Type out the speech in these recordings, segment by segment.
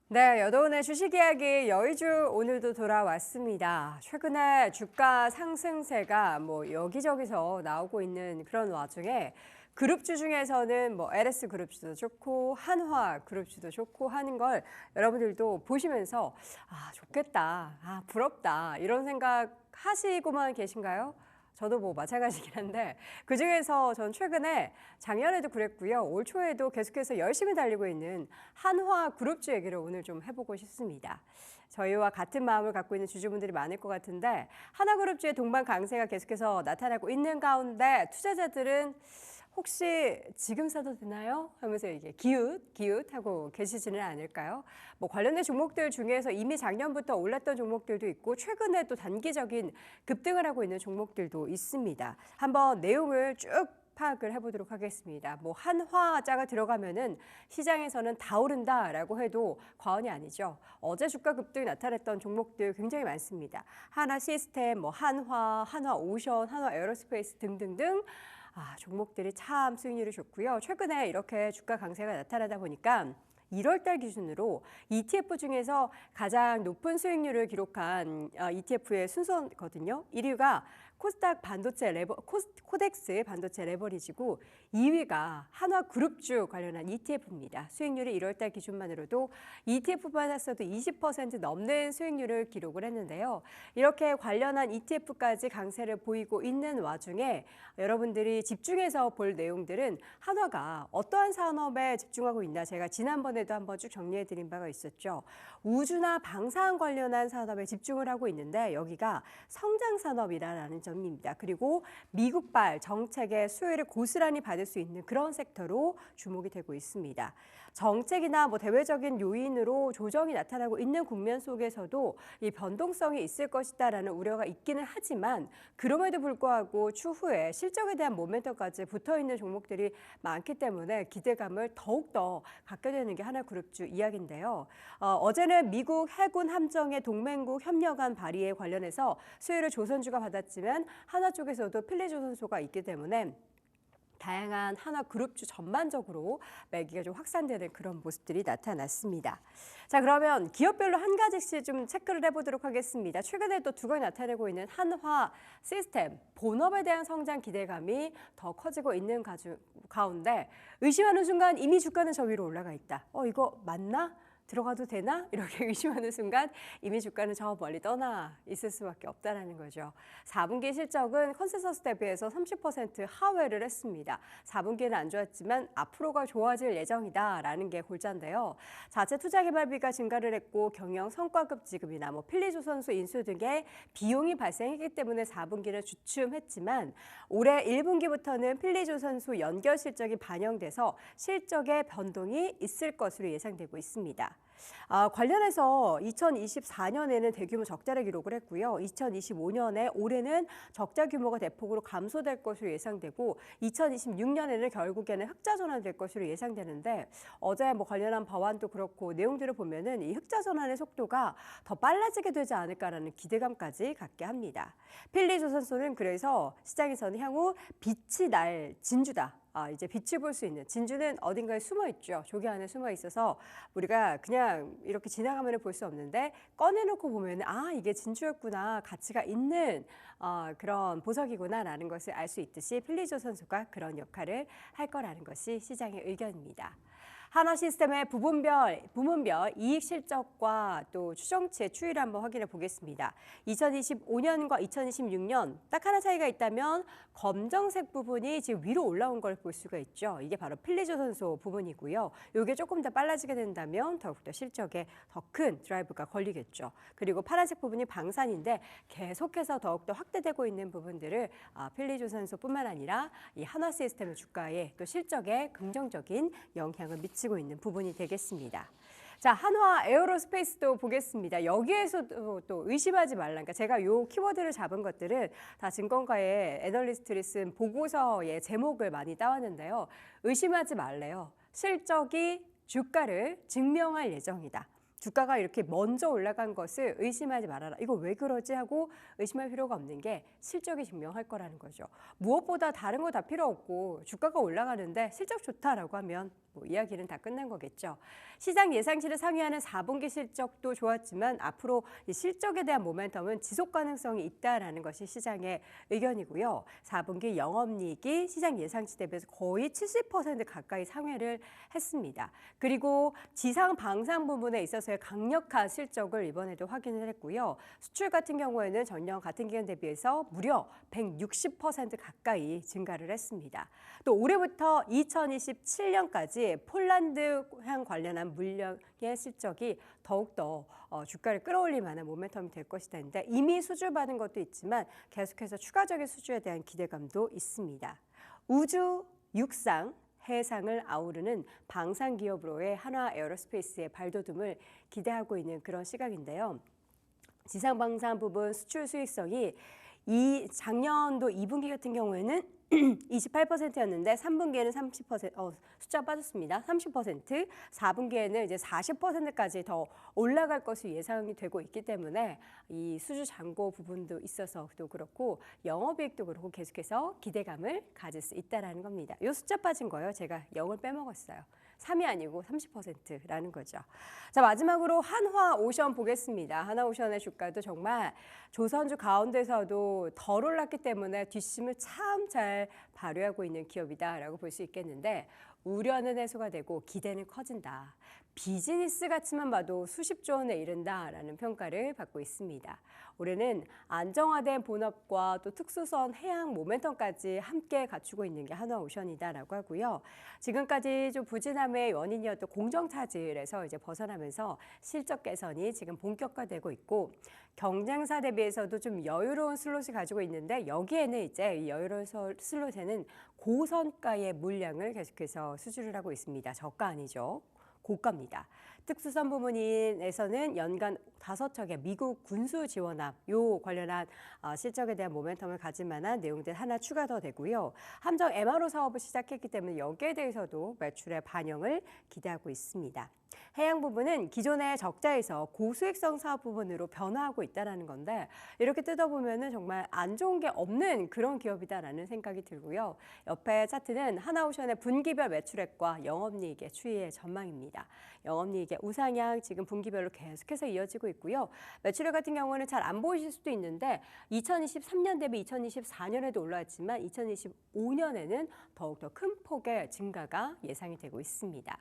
네, 여도은의 주식 이야기 여의주 오늘도 돌아왔습니다. 최근에 주가 상승세가 여기저기서 나오고 있는 그런 와중에 그룹주 중에서는 LS 그룹주도 좋고 한화 그룹주도 좋고 하는 걸 여러분들도 보시면서 좋겠다, 부럽다 이런 생각 하시고만 계신가요? 저도 마찬가지긴 한데 그중에서 전 최근에 작년에도 그랬고요. 올 초에도 계속해서 열심히 달리고 있는 한화 그룹주 얘기를 오늘 좀 해보고 싶습니다. 저희와 같은 마음을 갖고 있는 주주분들이 많을 것 같은데 한화그룹주의 동반 강세가 계속해서 나타나고 있는 가운데 투자자들은 혹시 지금 사도 되나요? 하면서 이게 기웃하고 계시지는 않을까요? 관련된 종목들 중에서 이미 작년부터 올랐던 종목들도 있고 최근에 또 단기적인 급등을 하고 있는 종목들도 있습니다. 한번 내용을 쭉 파악을 해보도록 하겠습니다. 한화자가 들어가면은 시장에서는 다 오른다라고 해도 과언이 아니죠. 어제 주가 급등이 나타났던 종목들 굉장히 많습니다. 하나 시스템, 한화, 한화오션, 한화에어로스페이스 등등등 종목들이 참 수익률이 좋고요. 최근에 이렇게 주가 강세가 나타나다 보니까 1월 달 기준으로 ETF 중에서 가장 높은 수익률을 기록한 ETF의 순서거든요. 1위가 코스닥 반도체 코덱스 반도체 레버리지고 2위가 한화그룹주 관련한 ETF입니다. 수익률이 1월 달 기준만으로도 ETF만 했어도 20% 넘는 수익률을 기록을 했는데요. 이렇게 관련한 ETF까지 강세를 보이고 있는 와중에 여러분들이 집중해서 볼 내용들은 한화가 어떠한 산업에 집중하고 있나 제가 지난번에도 한번 쭉 정리해드린 바가 있었죠. 우주나 방사능 관련한 산업에 집중을 하고 있는데 여기가 성장산업이라는 점입니다. 그리고 미국발 정책의 수혜를 고스란히 받을 수 있는 그런 섹터로 주목이 되고 있습니다. 정책이나 대외적인 요인으로 조정이 나타나고 있는 국면 속에서도 이 변동성이 있을 것이다라는 우려가 있기는 하지만 그럼에도 불구하고 추후에 실적에 대한 모멘텀까지 붙어있는 종목들이 많기 때문에 기대감을 더욱더 갖게 되는 게 한화그룹주 이야기인데요. 어제는 미국 해군 함정의 동맹국 협력안 발의에 관련해서 수혜를 조선주가 받았지만 한화 쪽에서도 필리조선소가 있기 때문에 다양한 한화그룹주 전반적으로 매기가 좀 확산되는 그런 모습들이 나타났습니다. 자, 그러면 기업별로 한 가지씩 좀 체크를 해보도록 하겠습니다. 최근에 또 두각이 나타내고 있는 한화 시스템, 본업에 대한 성장 기대감이 더 커지고 있는 가운데 의심하는 순간 이미 주가는 저 위로 올라가 있다. 이거 맞나? 들어가도 되나? 이렇게 의심하는 순간 이미 주가는 저 멀리 떠나 있을 수밖에 없다는 거죠. 4분기 실적은 컨센서스 대비해서 30% 하회를 했습니다. 4분기는 안 좋았지만 앞으로가 좋아질 예정이다라는 게 골자인데요. 자체 투자개발비가 증가를 했고 경영 성과급 지급이나 필리조선소 인수 등의 비용이 발생했기 때문에 4분기는 주춤했지만 올해 1분기부터는 필리조선소 연결 실적이 반영돼서 실적의 변동이 있을 것으로 예상되고 있습니다. 관련해서 2024년에는 대규모 적자를 기록을 했고요. 2025년에 올해는 적자 규모가 대폭으로 감소될 것으로 예상되고 2026년에는 결국에는 흑자 전환될 것으로 예상되는데 어제 관련한 법안도 그렇고 내용들을 보면은 이 흑자 전환의 속도가 더 빨라지게 되지 않을까라는 기대감까지 갖게 합니다. 필리조선소는 그래서 시장에서는 향후 빛이 날 진주다. 이제 빛을 볼 수 있는 진주는 어딘가에 숨어 있죠. 조개 안에 숨어 있어서 우리가 그냥 이렇게 지나가면 볼 수 없는데 꺼내놓고 보면 이게 진주였구나. 가치가 있는 그런 보석이구나라는 것을 알 수 있듯이 필리조선소가 그런 역할을 할 거라는 것이 시장의 의견입니다. 한화시스템의 부문별 이익 실적과 또 추정치의 추이를 한번 확인해 보겠습니다. 2025년과 2026년 딱 하나 차이가 있다면 검정색 부분이 지금 위로 올라온 걸 볼 수가 있죠. 이게 바로 필리조선소 부분이고요. 이게 조금 더 빨라지게 된다면 더욱더 실적에 더 큰 드라이브가 걸리겠죠. 그리고 파란색 부분이 방산인데 계속해서 더욱더 확대되고 있는 부분들을 필리조선소뿐만 아니라 이 한화시스템의 주가에 또 실적에 긍정적인 영향을 미치고 있는 부분이 되겠습니다. 자, 한화 에어로스페이스도 보겠습니다. 여기에서도 또 의심하지 말라. 그러니까 제가 요 키워드를 잡은 것들은 다 증권가의 애널리스트들이 쓴 보고서의 제목을 많이 따왔는데요. 의심하지 말래요. 실적이 주가를 증명할 예정이다. 주가가 이렇게 먼저 올라간 것을 의심하지 말아라. 이거 왜 그러지 하고 의심할 필요가 없는 게 실적이 증명할 거라는 거죠. 무엇보다 다른 거 다 필요 없고 주가가 올라가는데 실적 좋다라고 하면 뭐 이야기는 다 끝난 거겠죠. 시장 예상치를 상회하는 4분기 실적도 좋았지만 앞으로 이 실적에 대한 모멘텀은 지속 가능성이 있다라는 것이 시장의 의견이고요. 4분기 영업이익이 시장 예상치 대비해서 거의 70% 가까이 상회를 했습니다. 그리고 지상 방산 부분에 있어서의 강력한 실적을 이번에도 확인을 했고요. 수출 같은 경우에는 전년 같은 기간 대비해서 무려 160% 가까이 증가를 했습니다. 또 올해부터 2027년까지 폴란드향 관련한 물량의 실적이 더욱더 주가를 끌어올릴 만한 모멘텀이 될 것이다 했는데 이미 수주받은 것도 있지만 계속해서 추가적인 수주에 대한 기대감도 있습니다. 우주, 육상, 해상을 아우르는 방산 기업으로의 한화 에어로스페이스의 발돋움을 기대하고 있는 그런 시각인데요. 지상 방산 부분 수출 수익성이 이 작년도 2분기 같은 경우에는 28%였는데 3분기에는 30%, 숫자 빠졌습니다. 30%, 4분기에는 이제 40%까지 더 올라갈 것으로 예상이 되고 있기 때문에 이 수주 잔고 부분도 있어서도 그렇고 영업이익도 그렇고 계속해서 기대감을 가질 수 있다는 겁니다. 이 숫자 빠진 거예요. 제가 0을 빼먹었어요. 3이 아니고 30%라는 거죠. 자, 마지막으로 한화오션 보겠습니다. 한화오션의 주가도 정말 조선주 가운데서도 덜 올랐기 때문에 뒷심을 참 잘 발휘하고 있는 기업이다라고 볼 수 있겠는데 우려는 해소가 되고 기대는 커진다. 비즈니스 가치만 봐도 수십조 원에 이른다라는 평가를 받고 있습니다. 올해는 안정화된 본업과 또 특수선 해양 모멘텀까지 함께 갖추고 있는 게 한화오션이다라고 하고요. 지금까지 좀 부진함의 원인이었던 공정차질에서 이제 벗어나면서 실적 개선이 지금 본격화되고 있고 경쟁사 대비해서도 좀 여유로운 슬롯이 가지고 있는데 여기에는 이제 이 여유로운 슬롯에는 고선가의 물량을 계속해서 수주를 하고 있습니다. 저가 아니죠. 고가입니다. 특수선 부문에서는 연간 5척의 미국 군수 지원함 요 관련한 실적에 대한 모멘텀을 가질 만한 내용들 하나 추가 더 되고요. 함정 MRO 사업을 시작했기 때문에 여기에 대해서도 매출의 반영을 기대하고 있습니다. 해양 부분은 기존의 적자에서 고수익성 사업 부분으로 변화하고 있다는 건데 이렇게 뜯어보면 정말 안 좋은 게 없는 그런 기업이다라는 생각이 들고요. 옆에 차트는 한화오션의 분기별 매출액과 영업이익의 추이의 전망입니다. 영업이익의 우상향 지금 분기별로 계속해서 이어지고 있고요. 매출액 같은 경우는 잘 안 보이실 수도 있는데 2023년 대비 2024년에도 올라왔지만 2025년에는 더욱더 큰 폭의 증가가 예상이 되고 있습니다.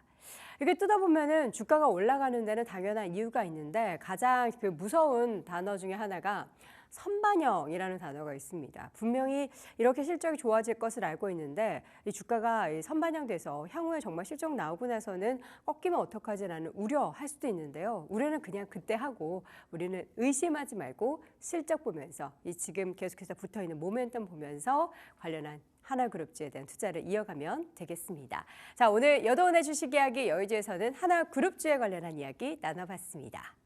이렇게 뜯어보면은 주가가 올라가는 데는 당연한 이유가 있는데 가장 그 무서운 단어 중에 하나가 선반영이라는 단어가 있습니다. 분명히 이렇게 실적이 좋아질 것을 알고 있는데 이 주가가 선반영돼서 향후에 정말 실적 나오고 나서는 꺾이면 어떡하지라는 우려할 수도 있는데요. 우려는 그냥 그때 하고 우리는 의심하지 말고 실적 보면서 이 지금 계속해서 붙어있는 모멘텀 보면서 관련한 하나그룹주에 대한 투자를 이어가면 되겠습니다. 자, 오늘 여도원의 주식 이야기 여의주에서는 하나그룹주에 관련한 이야기 나눠봤습니다.